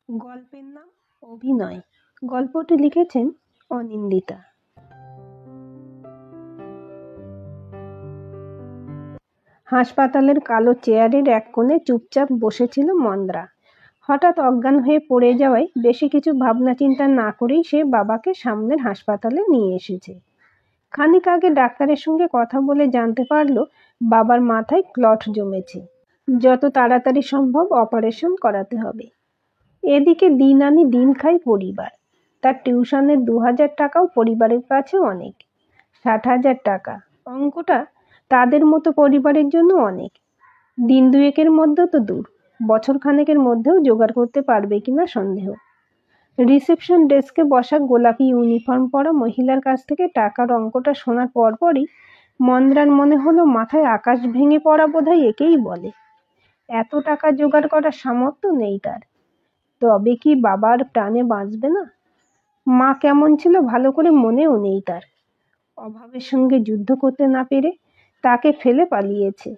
গল্পের নাম অভিনয়। গল্পটি লিখেছেন অনিন্দিতা। হাসপাতালের কালো চেয়ারের এক কোণে চুপচাপ বসেছিল মন্দ্রা। হঠাৎ অজ্ঞান হয়ে পড়ে যাওয়ায় বেশি কিছু ভাবনা চিন্তা না করেই সে বাবাকে সামনের হাসপাতালে নিয়ে এসেছে। খানিক আগে ডাক্তারের সঙ্গে কথা বলে জানতে পারলো বাবার মাথায় ক্লট জমেছে, যত তাড়াতাড়ি সম্ভব অপারেশন করাতে হবে। এদিকে দিন আনি দিন খাই পরিবার। তার টিউশনের 2000 টাকাও পরিবারের কাছে অনেক। 60,000 টাকা, অঙ্কটা তাদের মতো পরিবারের জন্য অনেক। দিন দুয়েকের মধ্যে তো দূর, বছর খানেকের মধ্যেও জোগাড় করতে পারবে কিনা সন্দেহ। রিসেপশন ডেস্কে বসা গোলাপি ইউনিফর্ম পরা মহিলার কাছ থেকে টাকার অঙ্কটা শোনার পরপরই মন্দ্রার মনে হলো মাথায় আকাশ ভেঙে পড়া বোধহয় একেই বলে। এত টাকা জোগাড় করার সামর্থ্য নেই তার। তবে কি বাবার প্রাণে বাঁচবে না? মা কেমন ছিল ভালো করে মনেও নেই তার। অভাবের সঙ্গে যুদ্ধ করতে না পেরে তাকে ফেলে পালিয়েছে।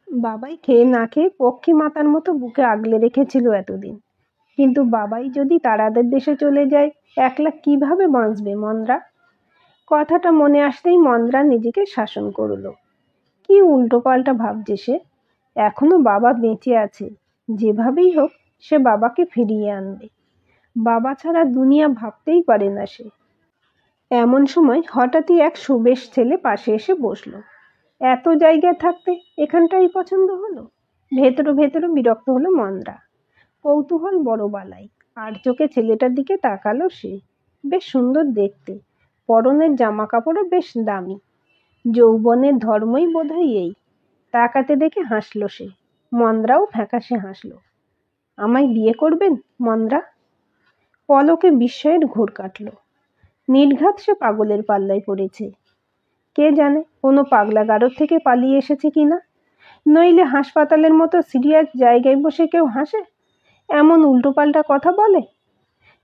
বাবাই খেয়ে না খেয়ে পক্ষী মাতার মতো বুকে আগলে রেখেছিল এতদিন। কিন্তু বাবাই যদি তারাদের দেশে চলে যায়, একলা কিভাবে বাঁচবে মন্দ্রা? কথাটা মনে আসতেই মন্দ্রা নিজেকে শাসন করল। কি উল্টোপাল্টা ভাবছে সে। এখনো বাবা বেঁচে আছে, যেভাবেই হোক সে বাবাকে ফিরিয়ে আনবে। বাবা ছাড়া দুনিয়া ভাবতেই পারে না সে। এমন সময় হঠাৎই এক সুবেশ ছেলে পাশে এসে বসলো। এত জায়গায় থাকতে এখানটাই পছন্দ হলো। ভেতরে ভেতরে বিরক্ত হলো মন্দ্রা। কৌতূহল বড় বালাই। আর চোখে ছেলেটার দিকে তাকালো সে। বেশ সুন্দর দেখতে, পরনের জামা কাপড়ও বেশ দামি। যৌবনের ধর্মই বোধহয় এই। তাকাতে দেখে হাসলো সে। মন্দ্রাও ফ্যাকাশে হাসলো। আমায় বিয়ে করবেন মন্দ্রা? পলকে বিস্ময়ের ঘোর কাটল। নির্ঘাত সে পাগলের পাল্লায় পড়েছে। কে জানে কোনো পাগলা গারদ থেকে পালিয়ে এসেছে কিনা। নইলে হাসপাতালের মতো সিরিয়াস জায়গায় বসে কেউ হাসে, এমন উল্টোপাল্টা কথা বলে?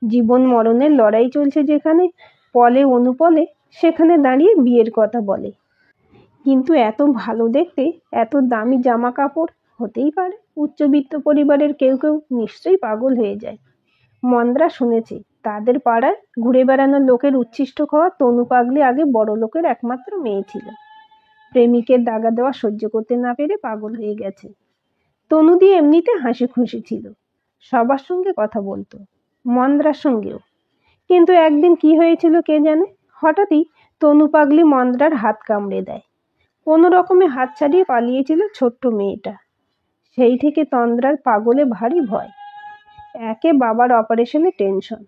জীবন মরণের লড়াই চলছে যেখানে, পলে অনুপলে সেখানে দাঁড়িয়ে বিয়ের কথা বলে। কিন্তু এত ভালো দেখতে, এত দামি জামা কাপড়, হতেই পারে উচ্চবিত্ত পরিবারের কেউ কেউ নিশ্চয়ই পাগল হয়ে যায়। মন্দ্রা শুনেছে তাদের পাড়ায় ঘুরে বেড়ানোর লোকের উচ্ছিষ্ট খাওয়া তনু পাগলি আগে বড় লোকের একমাত্র মেয়ে ছিল। প্রেমিকের দাগা দেওয়া সহ্য করতে না পেরে পাগল হয়ে গেছে। তনু দিয়ে এমনিতে হাসি খুশি ছিল, সবার সঙ্গে কথা বলতো, মন্দ্রার সঙ্গেও। কিন্তু একদিন কি হয়েছিল কে জানে, হঠাৎই তনু পাগলি মন্দ্রার হাত কামড়ে দেয়। কোনো রকমে হাত ছাড়িয়ে পালিয়েছিল ছোট্ট মেয়েটা। সেই থেকে তন্দ্রার পাগলে ভারী ভয়। একে বাবার অপারেশনে টেনশন,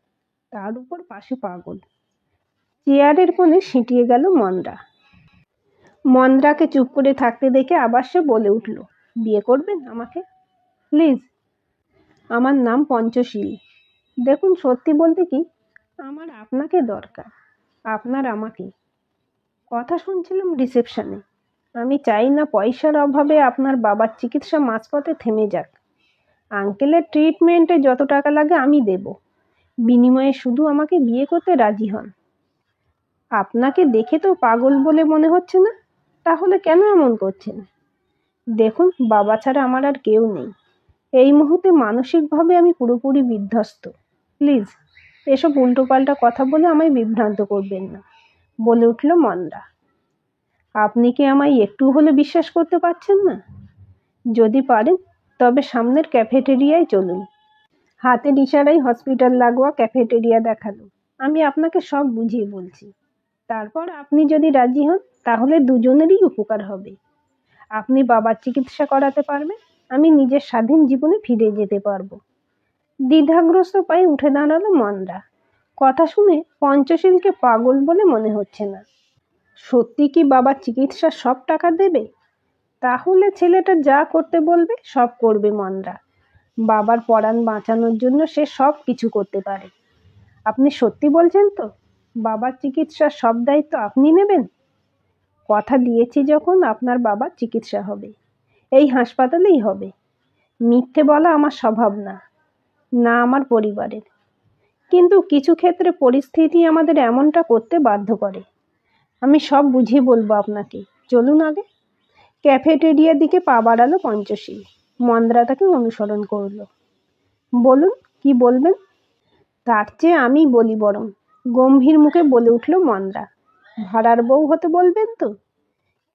তার উপর পাশে পাগল। চেয়ারের কোণে সিঁটিয়ে গেল মন্দ্রা। মন্দ্রাকে চুপ করে থাকতে দেখে আবার সে বলে উঠল, বিয়ে করবেন আমাকে প্লিজ? আমার নাম পঞ্চশীল। দেখুন, সত্যি বলতে কি, আমার আপনাকে দরকার, আপনার আমাকে। কথা শুনছিলাম রিসেপশনে। আমি চাই না পয়সার অভাবে আপনার বাবার চিকিৎসা মাঝপথে থেমে যাক। আঙ্কেলের ট্রিটমেন্টে যত টাকা লাগে আমি দেব, বিনিময়ে শুধু আমাকে বিয়ে করতে রাজি হন। আপনাকে দেখে তো পাগল বলে মনে হচ্ছে না, তাহলে কেন এমন করছেন? দেখুন, বাবা ছাড়া আমার আর কেউ নেই। এই মুহূর্তে মানসিকভাবে আমি পুরোপুরি বিধ্বস্ত। প্লিজ এসব উল্টোপাল্টা কথা বলে আমায় বিভ্রান্ত করবেন না, বলে উঠল মন্দ্রা। আপনি কি আমায় একটু হলে বিশ্বাস করতে পারছেন না? যদি পারেন তবে সামনের ক্যাফেটেরিয়ায় চলুন। হাতের ইশারায় হসপিটাল লাগোয়া ক্যাফেটেরিয়া দেখালো। আমি আপনাকে সব বুঝিয়ে বলছি। তারপর আপনি যদি রাজি হন তাহলে দুজনেরই উপকার হবে। আপনি বাবার চিকিৎসা করাতে পারবেন, আমি নিজের স্বাধীন জীবনে ফিরে যেতে পারবো। দ্বিধাগ্রস্ত পায়ে উঠে দাঁড়ালো মন্দ্রা। কথা শুনে পঞ্চশীলকে পাগল বলে মনে হচ্ছে না। সত্যি কি বাবার চিকিৎসার সব টাকা দেবে? তাহলে ছেলেটা যা করতে বলবে সব করবে মন্দ্রা। বাবার পরাণ বাঁচানোর জন্য সে সব কিছু করতে পারে। আপনি সত্যি বলছেন তো? বাবার চিকিৎসার সব দায়িত্ব আপনি নেবেন? কথা দিয়েছি যখন, আপনার বাবার চিকিৎসা হবে, এই হাসপাতালেই হবে। মিথ্যে বলা আমার স্বভাব না, না আমার পরিবারের। কিন্তু কিছু ক্ষেত্রে পরিস্থিতি আমাদের এমনটা করতে বাধ্য করে। আমি সব বুঝিয়ে বলবো আপনাকে, চলুন আগে। ক্যাফেটেরিয়ার দিকে পা বাড়ালো পঞ্চশীল। মন্দ্রা তাকে অনুসরণ করলো। বলুন, কি বলবেন? তার চেয়ে আমি বলি বরং, গম্ভীর মুখে বলে উঠল মন্দ্রা। ভাড়ার বউ হতে বলবেন তো?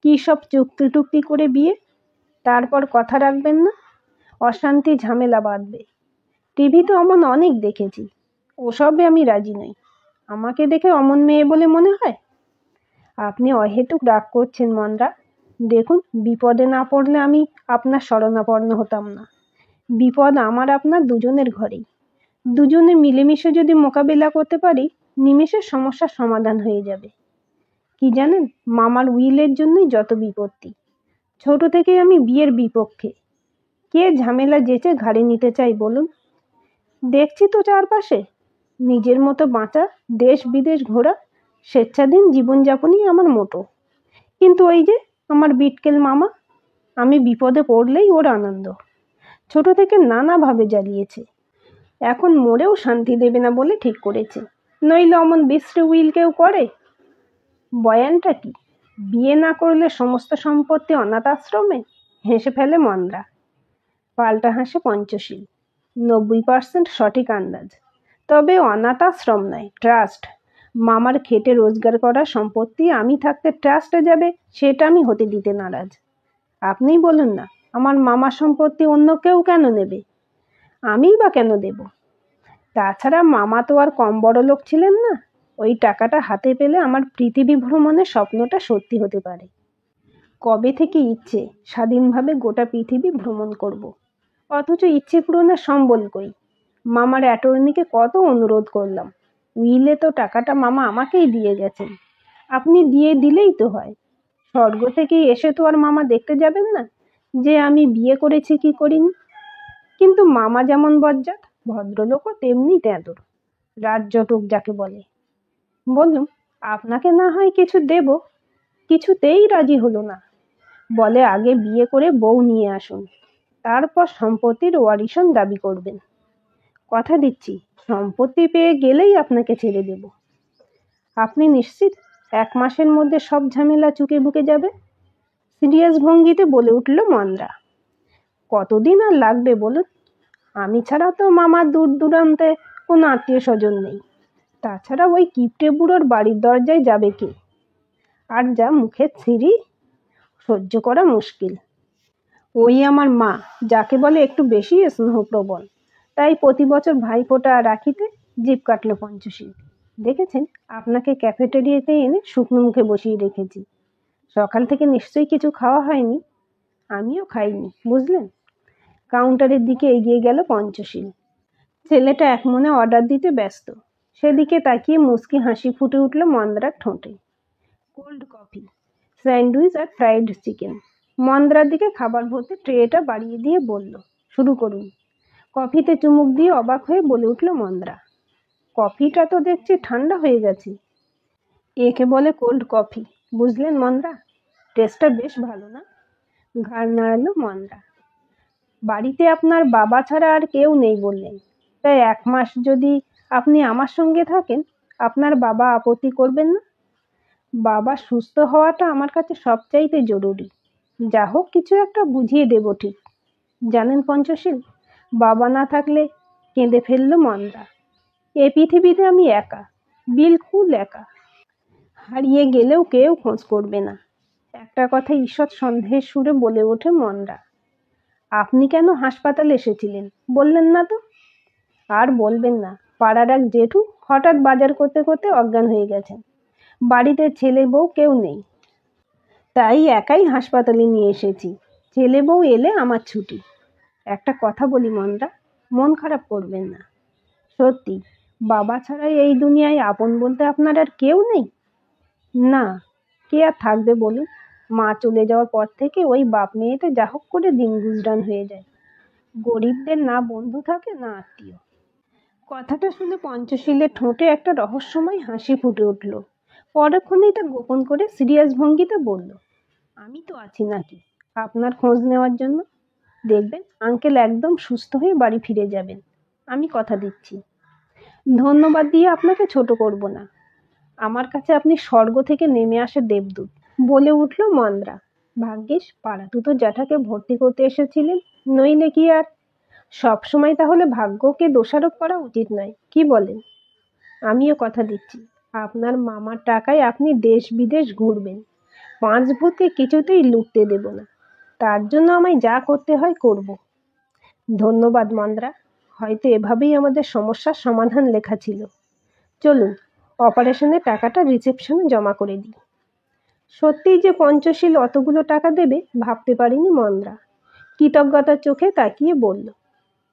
কি সব চুক্তি টুক্তি করে বিয়ে, তারপর কথা রাখবেন না, অশান্তি ঝামেলা বাঁধবে। টিভিতে অমন অনেক দেখেছি, ওসবে আমি রাজি নই। আমাকে দেখে অমন মেয়ে বলে মনে হয়? আপনি অহেতুক রাগ করছেন মন্দ্রা। দেখুন, বিপদে না পড়লে আমি আপনার শরণাপন্ন হতাম না। বিপদ আমার আপনার দুজনের ঘরেই। দুজনে মিলেমিশে যদি মোকাবিলা করতে পারি, নিমেষে সমস্যার সমাধান হয়ে যাবে। কি জানেন, মামার উইলের জন্যই যত বিপত্তি। ছোট থেকেই আমি বিয়ের বিপক্ষে। কে ঝামেলা যেচে ঘাড়ে নিতে চাই বলুন? দেখছি তো চারপাশে, নিজের মতো বাঁচা, দেশ বিদেশ ঘোরা, স্বেচ্ছাধীন জীবনযাপনই আমার মোটো। কিন্তু ওই যে আমার বিটকেল মামা, আমি বিপদে পড়লেই ওর আনন্দ। ছোট থেকে নানাভাবে জ্বালিয়েছে, এখন মরেও শান্তি দেবে না বলে ঠিক করেছে। নইলে অমন বিশ্রী উইল কেউ করে? বয়ানটা কি? বিয়ে না করলে সমস্ত সম্পত্তি অনাথ আশ্রমে? হেসে ফেলে মন্দ্রা। পাল্টা হাসে পঞ্চশীল। 90% সঠিক আন্দাজ। তবে অনাথ আশ্রম নয়, ট্রাস্ট। মামার খেটে রোজগার করা সম্পত্তি আমি থাকতে ট্রাস্টে যাবে, সেটা আমি হতে দিতে নারাজ। আপনিই বলুন না, আমার মামার সম্পত্তি অন্য কেউ কেন নেবে? আমিই বা কেন দেব? তাছাড়া মামা তো আর কম বড় লোক ছিলেন না। ওই টাকাটা হাতে পেলে আমার পৃথিবী ভ্রমণের স্বপ্নটা সত্যি হতে পারে। কবে থেকে ইচ্ছে স্বাধীনভাবে গোটা পৃথিবী ভ্রমণ করব। অথচ ইচ্ছে পূরণের সম্বল কই? মামার অ্যাটর্নিকে কত অনুরোধ করলাম। উইলে তো টাকাটা মামা আমাকেই দিয়ে গেছেন। আপনি দিয়ে দিলেই তো হয়। স্বর্গ থেকেই এসে তো আর মামা দেখতে যাবেন না যে আমি বিয়ে করেছি কি করিনি। কিন্তু মামা যেমন বজ্জাত, ভদ্রলোকও তেমনি তেঁতুর, রাজজটুক যাকে বলে। বললুম, আপনাকে না হয় কিছু দেব। কিছুতেই রাজি হলো না। বলে আগে বিয়ে করে বউ নিয়ে আসুন, তারপর সম্পত্তির ওয়ারিশন দাবি করবেন। কথা দিচ্ছি, সম্পত্তি পেয়ে গেলেই আপনাকে ছেড়ে দেব। আপনি নিশ্চিত 1 মাসের মধ্যে সব ঝামেলা চুকে বুকে যাবে? সিরিয়াস ভঙ্গিতে বলে উঠল মন্দ্রা। কতদিন আর লাগবে বলুন? আমি ছাড়া তো মামার দূর দূরান্তে কোনো আত্মীয় স্বজন নেই। তাছাড়া ওই কিপটে বুড়োর বাড়ির দরজায় যাবে কে? আর যা মুখের ছিরি, সহ্য করা মুশকিল। ওই আমার মা, যাকে বলে একটু বেশি স্নেহপ্রবণ। তাই প্রতি বছর ভাইফোঁটা রাখিতে জিভ কাটল পঞ্চশীল। দেখেছেন, আপনাকে ক্যাফেটেরিয়াতে এনে শুকনো মুখে বসিয়ে রেখেছি। সকাল থেকে নিশ্চয়ই কিছু খাওয়া হয়নি। আমিও খাইনি, বুঝলেন? কাউন্টারের দিকে এগিয়ে গেল পঞ্চশীল। ছেলেটা এক মনে অর্ডার দিতে ব্যস্ত। সেদিকে তাকিয়ে মুচকি হাসি ফুটে উঠল মন্দ্রার ঠোঁটে। কোল্ড কফি, স্যান্ডউইচ আর ফ্রাইড চিকেন। মন্দ্রার দিকে খাবার ভর্তি ট্রেটা বাড়িয়ে দিয়ে বলল, শুরু করুন। কফিতে চুমুক দিয়ে অবাক হয়ে বলে উঠল মন্দ্রা, কফিটা তো দেখছি ঠান্ডা হয়ে গেছে। একে বলে কোল্ড কফি, বুঝলেন মন্দ্রা? টেস্টটা বেশ ভালো না? ঘাড় নাড়ালো মন্দ্রা। বাড়িতে আপনার বাবা ছাড়া আর কেউ নেই বললেন, তাই 1 মাস যদি আপনি আমার সঙ্গে থাকেন, আপনার বাবা আপত্তি করবেন না? বাবা সুস্থ হওয়াটা আমার কাছে সবচাইতে জরুরি। যা হোক, কিছু একটা বুঝিয়ে দেব ঠিক। জানেন পঞ্চশীল, বাবা না থাকলে, কেঁদে ফেলল মন্দ্রা, এ পৃথিবীতে আমি একা, বিলকুল একা। হারিয়ে গেলেও কেউ খোঁজ করবে না। একটা কথা ঈষৎ সন্দেহের সুরে বলে ওঠে মন্দ্রা। আপনি কেন হাসপাতালে এসেছিলেন বললেন না তো? আর বলবেন না, পাড়ার এক জেঠু হঠাৎ বাজার করতে করতে অজ্ঞান হয়ে গেছেন। বাড়িতে ছেলে বউ কেউ নেই, তাই একাই হাসপাতালে নিয়ে এসেছি। ছেলে বউ এলে আমার ছুটি। একটা কথা বলি মন্দ্রা, মন খারাপ করবেন না। সত্যি, বাবা ছাড়া এই দুনিয়ায় আপন বলতে আপনার আর কেউ নেই? না, কে আর থাকবে বলুন? মা চলে যাওয়ার পর থেকে ওই বাপ মেয়েতে যা হোক করে দিন গুজরান হয়ে যায়। গরিবদের না বন্ধু থাকে না আত্মীয়। কথাটা শুনে পঞ্চশীলের ঠোঁটে একটা রহস্যময় হাসি ফুটে উঠল। পরক্ষণেই তা গোপন করে সিরিয়াস ভঙ্গিতে বলল, আমি তো আছি নাকি আপনার খোঁজ নেওয়ার জন্য। দেখবেন আঙ্কেল একদম সুস্থ হয়ে বাড়ি ফিরে যাবেন, আমি কথা দিচ্ছি। ধন্যবাদ দিয়ে আপনাকে ছোট করব না। আমার কাছে আপনি স্বর্গ থেকে নেমে আসে দেবদূত, বলে উঠল মন্দ্রা। ভাগ্যিস পাড়াতুতো জ্যাঠাকে ভর্তি করতে এসেছিলেন, নইলে কি আর। সব সময় তাহলে ভাগ্যকে দোষারোপ করা উচিত নয়, কি বলেন? আমিও কথা দিচ্ছি, আপনার মামার টাকায় আপনি দেশ বিদেশ ঘুরবেন। 5 ভূতকে কিছুতেই লুটতে দেব না। তার জন্য আমায় যা করতে হয় করব। ধন্যবাদ মন্দ্রা। হয়তো এভাবেই আমাদের সমস্যার সমাধান লেখা ছিল। চলুন, অপারেশনের টাকাটা রিসেপশনে জমা করে দিই। সত্যিই যে পঞ্চশীল অতগুলো টাকা দেবে ভাবতে পারিনি মন্দ্রা। কৃতজ্ঞতার চোখে তাকিয়ে বলল,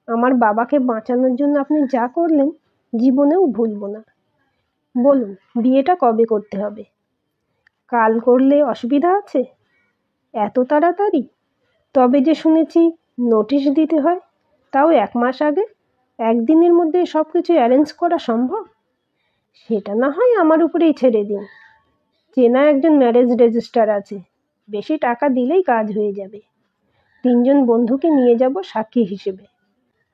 আমার বাবাকে বাঁচানোর জন্য আপনি যা করলেন জীবনেও ভুলব না। বলুন, বিয়েটা কবে করতে হবে? কাল করলে অসুবিধা আছে? এত তাড়াতাড়ি? তবে যে শুনেছি নোটিশ দিতে হয়, তাও 1 মাস আগে। একদিনের মধ্যে সব কিছু অ্যারেঞ্জ করা সম্ভব? সেটা না হয় আমার উপরেই ছেড়ে দিন। চেনা একজন ম্যারেজ রেজিস্ট্রার আছে, বেশি টাকা দিলেই কাজ হয়ে যাবে। 3 জন বন্ধুকে নিয়ে যাব সাক্ষী হিসেবে।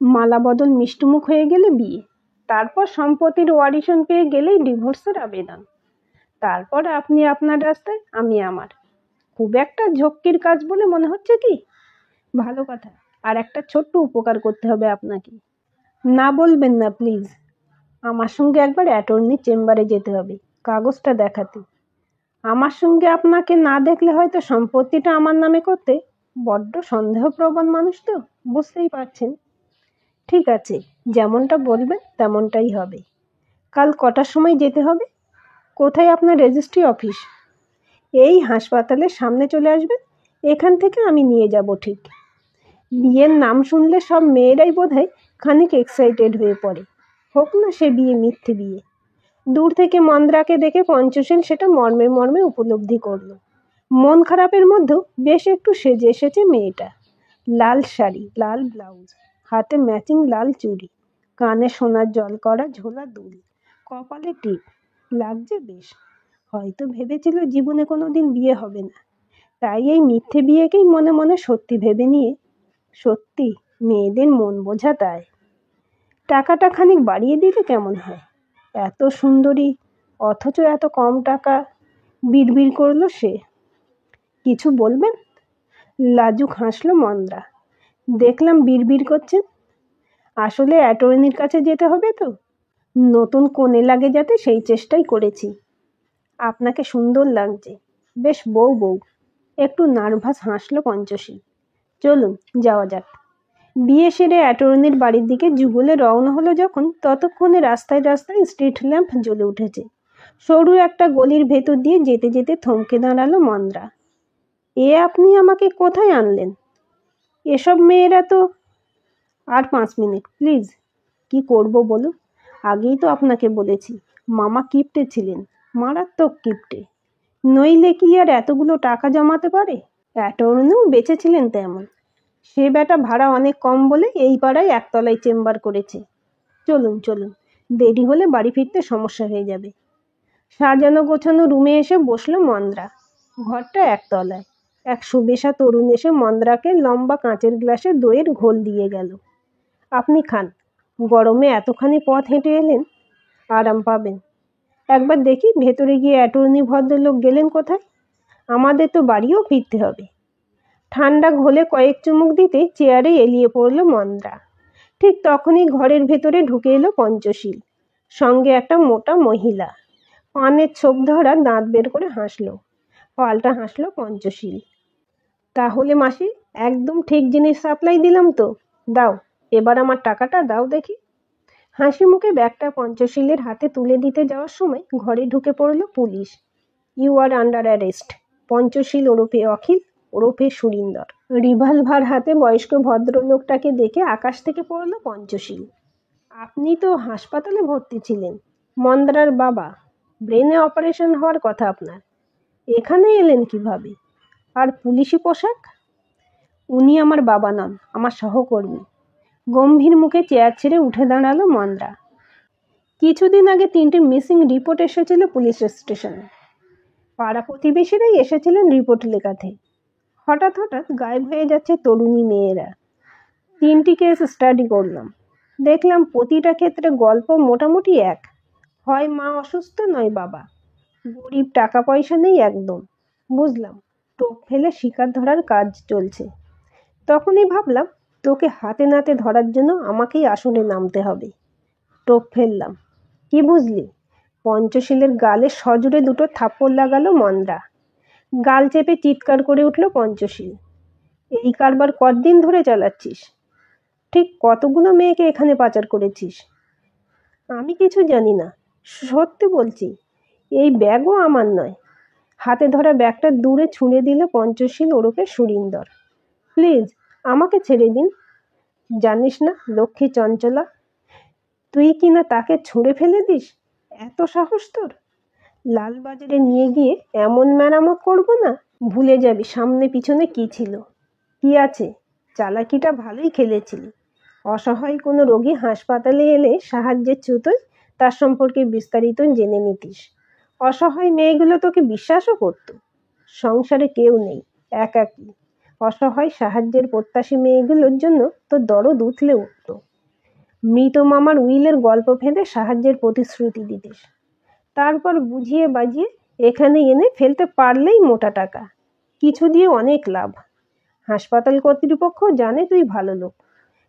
মালা বদল মিষ্টুমুখ হয়ে গেলে বিয়ে, তারপর সম্পত্তির ওয়ারিশন পেয়ে গেলেই ডিভোর্সের আবেদন। তারপর আপনি আপনার রাস্তায়, আমি আমার। খুব একটা ঝক্কির কাজ বলে মনে হচ্ছে কি? ভালো কথা, আর একটা ছোট্ট উপকার করতে হবে আপনাকে। না বলবেন না প্লিজ। আমার সঙ্গে একবার অ্যাটর্নির চেম্বারে যেতে হবে, কাগজটা দেখাতে। আমার সঙ্গে আপনাকে না দেখলে হয়তো সম্পত্তিটা আমার নামে করতে বড্ড সন্দেহপ্রবণ মানুষ তো, বুঝতেই পারছেন। ঠিক আছে, যেমনটা বলবেন তেমনটাই হবে। কাল কটার সময় যেতে হবে? কোথায় আপনার রেজিস্ট্রি অফিস? এই হাসপাতালের সামনে চলে আসবেন, এখান থেকে আমি নিয়ে যাব ঠিক। বিয়ের নাম শুনলে সব মেয়েরাই বোধহয় খানিক এক্সাইটেড হয়ে পড়ে। হোক না সে বিয়ে মিথ্যে বিয়ে। দূর থেকে মন্দ্রাকে দেখে পঞ্চশীল সেটা মর্মে মর্মে উপলব্ধি করল। মন খারাপের মধ্যেও বেশ একটু সেজে এসেছে মেয়েটা। লাল শাড়ি, লাল ব্লাউজ, হাতে ম্যাচিং লাল চুড়ি, কানে সোনার জল করা ঝোলা দুল, কপালে টিপ, লাগছে বেশ। হয়তো ভেবেছিল জীবনে কোনোদিন বিয়ে হবে না, তাই এই মিথ্যে বিয়েকেই মনে মনে সত্যি ভেবে নিয়ে। সত্যি মেয়েদের মন বোঝা তাই। টাকাটা খানিক বাড়িয়ে দিলে কেমন হয়? এত সুন্দরী অথচ এত কম টাকা। বিড়বিড় করলো সে। কিছু বলবেন? লাজুক হাসলো মন্দ্রা। দেখলাম বিড়বিড় করছেন। আসলে অ্যাটর্নির কাছে যেতে হবে তো, নতুন কোণে লাগে যাতে সেই চেষ্টাই করেছি। আপনাকে সুন্দর লাগছে, বেশ বউ বউ। একটু নার্ভাস হাসলো পঞ্চশী। চলুন যাওয়া যাক। বিয়ে সেরে অ্যাটর্নির বাড়ির দিকে যুগলে রওনা হলো যখন, ততক্ষণে রাস্তায় রাস্তায় স্ট্রিট ল্যাম্প জ্বলে উঠেছে। সরু একটা গলির ভেতর দিয়ে যেতে যেতে থমকে দাঁড়ালো মন্দ্রা। এ আপনি আমাকে কোথায় আনলেন? এসব মেয়েরা তো। আর 5 মিনিট প্লিজ। কি করব বলুন? আগেই তো আপনাকে বলেছি মামা কিপ্টে ছিলেন, মারাত্মক কিপ্টে। নইলে কি আর এতগুলো টাকা জমাতে পারে? অ্যাটর্নিও বেঁচে ছিলেন তেমন। সে বেটা ভাড়া অনেক কম বলে এই পাড়ায় একতলায় চেম্বার করেছে। চলুন চলুন, দেরি হলে বাড়ি ফিরতে সমস্যা হয়ে যাবে। সাজানো গোছানো রুমে এসে বসলো মন্দ্রা। ঘরটা একতলায়। এক সুবেশা তরুণ এসে মন্দ্রাকে লম্বা কাঁচের গ্লাসে দইয়ের ঘোল দিয়ে গেল। আপনি খান, গরমে এতখানি পথ হেঁটে এলেন, আরাম পাবেন। একবার দেখি ভেতরে গিয়ে অ্যাটর্নি ভদ্রলোক গেলেন কোথায়। আমাদের তো বাড়িও ফিরতে হবে। ঠান্ডা ঘোলে কয়েক চুমুক দিতে চেয়ারে এলিয়ে পড়ল মন্দ্রা। ঠিক তখনই ঘরের ভেতরে ঢুকে এলো পঞ্চশীল, সঙ্গে একটা মোটা মহিলা। পানের ছোপ ধরা দাঁত বের করে হাসলো। পাল্টা হাসলো পঞ্চশীল। তাহলে মাসি, একদম ঠিক জিনিস সাপ্লাই দিলাম তো? দাও, এবার আমার টাকাটা দাও দেখি। হাসি মুখে ব্যাগটা পঞ্চশীলের হাতে তুলে দিতে যাওয়ার সময় ঘরে ঢুকে পড়ল police. You are under arrest. Panchsheel ওরফে অখিল ওরফে সুরিন্দর। রিভলভার হাতে বয়স্ক ভদ্রলোকটাকে দেখে আকাশ থেকে পড়ল পঞ্চশীল। আপনি তো হাসপাতালে ভর্তি ছিলেন, মন্দ্রার বাবা। ব্রেনে অপারেশন হওয়ার কথা আপনার। এখানে এলেন কিভাবে? আর পুলিশি পোশাক? উনি আমার বাবা নন, আমার সহকর্মী। গম্ভীর মুখে চেয়ার ছেড়ে উঠে দাঁড়ালো মন্দ্রা। কিছুদিন আগে 3টে মিসিং রিপোর্ট এসেছিল পুলিশ স্টেশনে। পাড়া প্রতিবেশীরাই এসেছিলেন রিপোর্ট লেখাতে। হঠাৎ হঠাৎ গায়েব হয়ে যাচ্ছে তরুণী মেয়েরা। 3টি কেস স্টাডি করলাম। দেখলাম প্রতিটা ক্ষেত্রে গল্প মোটামুটি এক। হয় মা অসুস্থ, নয় বাবা গরিব, টাকা পয়সা নেই একদম। বুঝলাম টোপ ফেলে শিকার ধরার কাজ চলছে। তখনই ভাবলাম তোকে হাতে নাতে ধরার জন্য আমাকেই আসনে নামতে হবে। টোপ ফেললাম। কি বুঝলি? পঞ্চশীলের গালে সজোরে দুটো থাপ্পড় লাগালো মন্দ্রা। গাল চেপে চিৎকার করে উঠল পঞ্চশীল। এই কারবার কতদিন ধরে চালাচ্ছিস? ঠিক কতগুলো মেয়েকে এখানে পাচার করেছিস? আমি কিছু জানি না, সত্যি বলছি। এই ব্যাগও আমার নয়। হাতে ধরা ব্যাগটা দূরে ছুঁড়ে দিল পঞ্চশীল ওরফে সুরিন্দর। প্লিজ আমাকে ছেড়ে দিন। জানিস না লক্ষ্মী চঞ্চলা, তুই কিনা তাকে ছুঁড়ে ফেলে দিস? এত সাহস তোর? লালবাজারে নিয়ে গিয়ে এমন মেরামত করবো না, ভুলে যাবি সামনে পিছনে কি ছিল। কি আছে, চালাকিটা ভালোই খেলেছিলি। অসহায় কোনো রোগী হাসপাতালে এলে সাহায্যের ছুতোয় তার সম্পর্কে বিস্তারিত জেনে নিতিস। অসহায় মেয়েগুলো তোকে বিশ্বাসও করত। সংসারে কেউ নেই, একাকী। অসহায় সাহায্যের প্রত্যাশী মেয়েগুলোর জন্য তোর দরদ উথলে উঠত। মৃত মামার উইলের গল্প ফেঁদে সাহায্যের প্রতিশ্রুতি দিতিস। তারপর বুঝিয়ে বাজিয়ে এখানে এনে ফেলতে পারলেই মোটা টাকা, কিছু দিয়ে অনেক লাভ। হাসপাতাল কর্তৃপক্ষ জানে তুই ভালো লোক,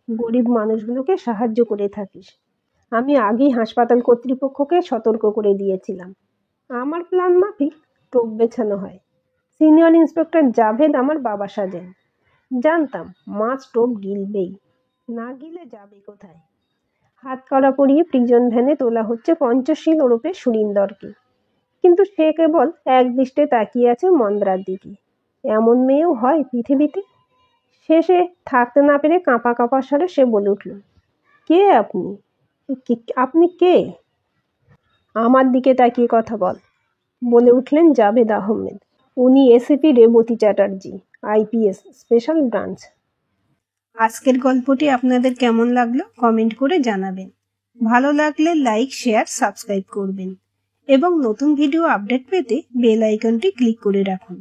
গরিব মানুষগুলোকে সাহায্য করে থাকিস। আমি আগেই হাসপাতাল কর্তৃপক্ষকে সতর্ক করে দিয়েছিলাম। আমার প্ল্যান মাফিক টোপ বেছানো হয়। সিনিয়র ইন্সপেক্টর জাভেদ আমার বাবা সাজেন। জানতাম মাছ টোপ গিলবেই, না গিলে যাবে কোথায়। হাত কড়া পরিয়ে প্রিজন ভ্যানে তোলা হচ্ছে পঞ্চশীল ওরফে সুরিন্দরকে। কিন্তু সে কেবল একদৃষ্টে তাকিয়ে আছে মন্দ্রার দিকে। এমন মেয়েও হয় পৃথিবীতে? শেষে থাকতে না পেরে কাঁপা কাঁপা স্বরে সে বলে উঠল, কে আপনি? আপনি কে? আমার দিকে তাকিয়ে কথা বল, বলে উঠলেন জাভেদ আহমেদ। উনি ACP Revati Chatterjee, IPS, special branch. আজকের গল্পটি আপনাদের কেমন লাগলো কমেন্ট করে জানাবেন। ভালো লাগলে লাইক, শেয়ার, সাবস্ক্রাইব করবেন এবং নতুন ভিডিও আপডেট পেতে বেল আইকনটি ক্লিক করে রাখুন।